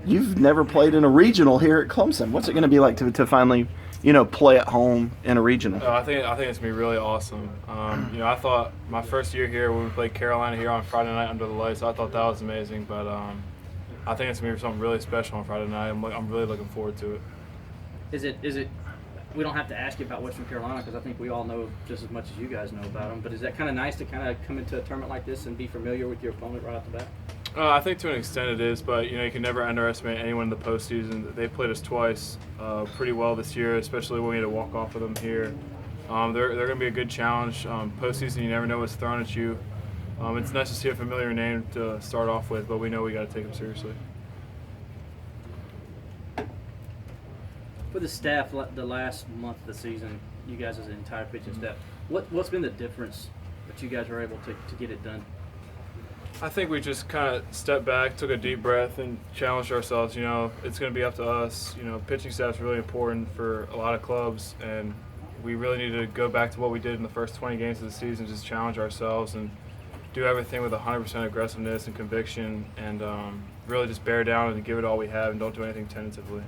you've never played in a regional here at Clemson. What's it going to be like to finally, play at home in a regional? I think it's gonna be really awesome. I thought my first year here when we played Carolina here on Friday night under the lights, I thought that was amazing. But I think it's gonna be something really special on Friday night. I'm really looking forward to it. Is it? We don't have to ask you about Western Carolina because I think we all know just as much as you guys know about them. But is that kind of nice to kind of come into a tournament like this and be familiar with your opponent right off the bat? I think to an extent it is, but you can never underestimate anyone in the postseason. They played us twice pretty well this year, especially when we had to walk off with them here. They're going to be a good challenge. Postseason, you never know what's thrown at you. It's nice to see a familiar name to start off with, but we know we got to take them seriously. For the staff, the last month of the season, you guys as an entire pitching staff, what's been the difference that you guys were able to get it done? I think we just kind of stepped back, took a deep breath, and challenged ourselves. It's going to be up to us. Pitching staff is really important for a lot of clubs, and we really need to go back to what we did in the first 20 games of the season, just challenge ourselves and do everything with 100% aggressiveness and conviction, and really just bear down and give it all we have and don't do anything tentatively.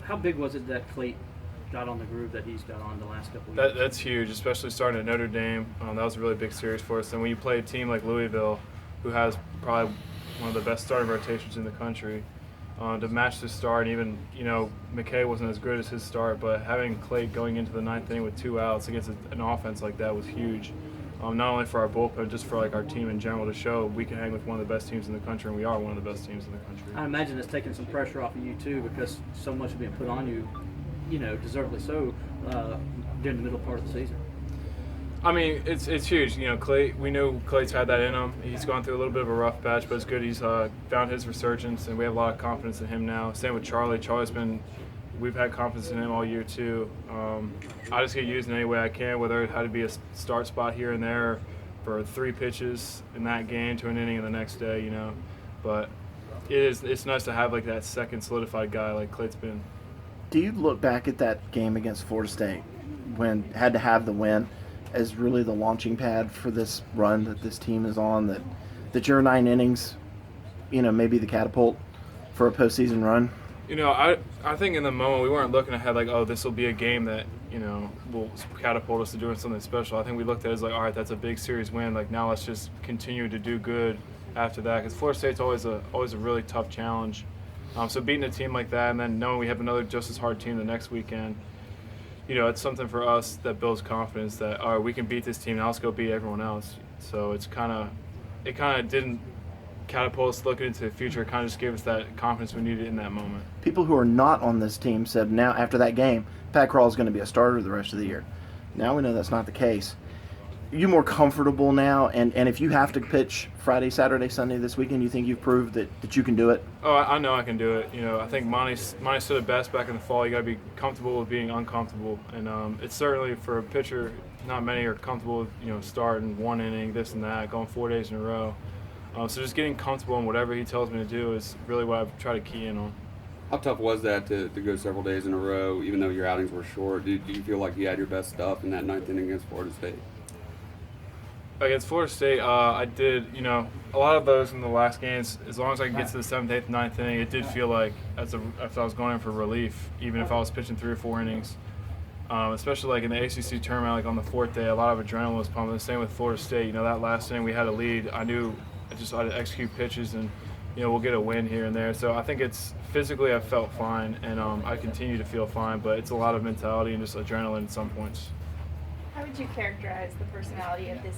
How big was it that Clayton got on the groove that he's got on the last couple of years? That's huge, especially starting at Notre Dame. That was a really big series for us. And when you play a team like Louisville, who has probably one of the best starting rotations in the country, to match the start, and even, McKay wasn't as good as his start, but having Clay going into the ninth inning with 2 outs against an offense like that was huge. Not only for our bullpen, just for our team in general to show we can hang with one of the best teams in the country, and we are one of the best teams in the country. I imagine it's taking some pressure off of you too, because so much is being put on you, deservedly so, during the middle part of the season. I mean, it's huge. Clay. We knew Clay's had that in him. He's gone through a little bit of a rough patch, but it's good. He's found his resurgence, and we have a lot of confidence in him now. Same with Charlie. We've had confidence in him all year too. I just get used in any way I can, whether it had to be a start spot here and there for 3 pitches in that game to an inning the next day. But it's nice to have that second solidified guy like Clay's been. Do you look back at that game against Florida State when had to have the win as really the launching pad for this run that this team is on, that your 9 innings, maybe the catapult for a postseason run? I think in the moment we weren't looking ahead this will be a game that, will catapult us to doing something special. I think we looked at it as all right, that's a big series win. Now let's just continue to do good after that, because Florida State's always a really tough challenge. So beating a team like that and then knowing we have another just as hard team the next weekend, it's something for us that builds confidence that, all right, we can beat this team, now let's go beat everyone else. So it kind of didn't catapult us looking into the future. It kind of just gave us that confidence we needed in that moment. People who are not on this team said now after that game, Pat Krall is going to be a starter the rest of the year. Now we know that's not the case. Are you more comfortable now? And if you have to pitch Friday, Saturday, Sunday this weekend, you think you've proved that you can do it? Oh, I know I can do it. I think Monty said it best back in the fall. You got to be comfortable with being uncomfortable. And it's certainly for a pitcher, not many are comfortable with, starting 1 inning, this and that, going 4 days in a row. So just getting comfortable in whatever he tells me to do is really what I've tried to key in on. How tough was that to go several days in a row, even though your outings were short? Do you feel like you had your best stuff in that 9th inning against Florida State? Against Florida State, I did, a lot of those in the last games, as long as I could get to the 7th, 8th, 9th inning, it did feel like if I was going in for relief, even if I was pitching 3 or 4 innings. Especially in the ACC tournament, on the 4th day, a lot of adrenaline was pumping. The same with Florida State. That last inning we had a lead. I knew I just had to execute pitches and, we'll get a win here and there. So I think it's physically I felt fine, and I continue to feel fine, but it's a lot of mentality and just adrenaline at some points. How would you characterize the personality of this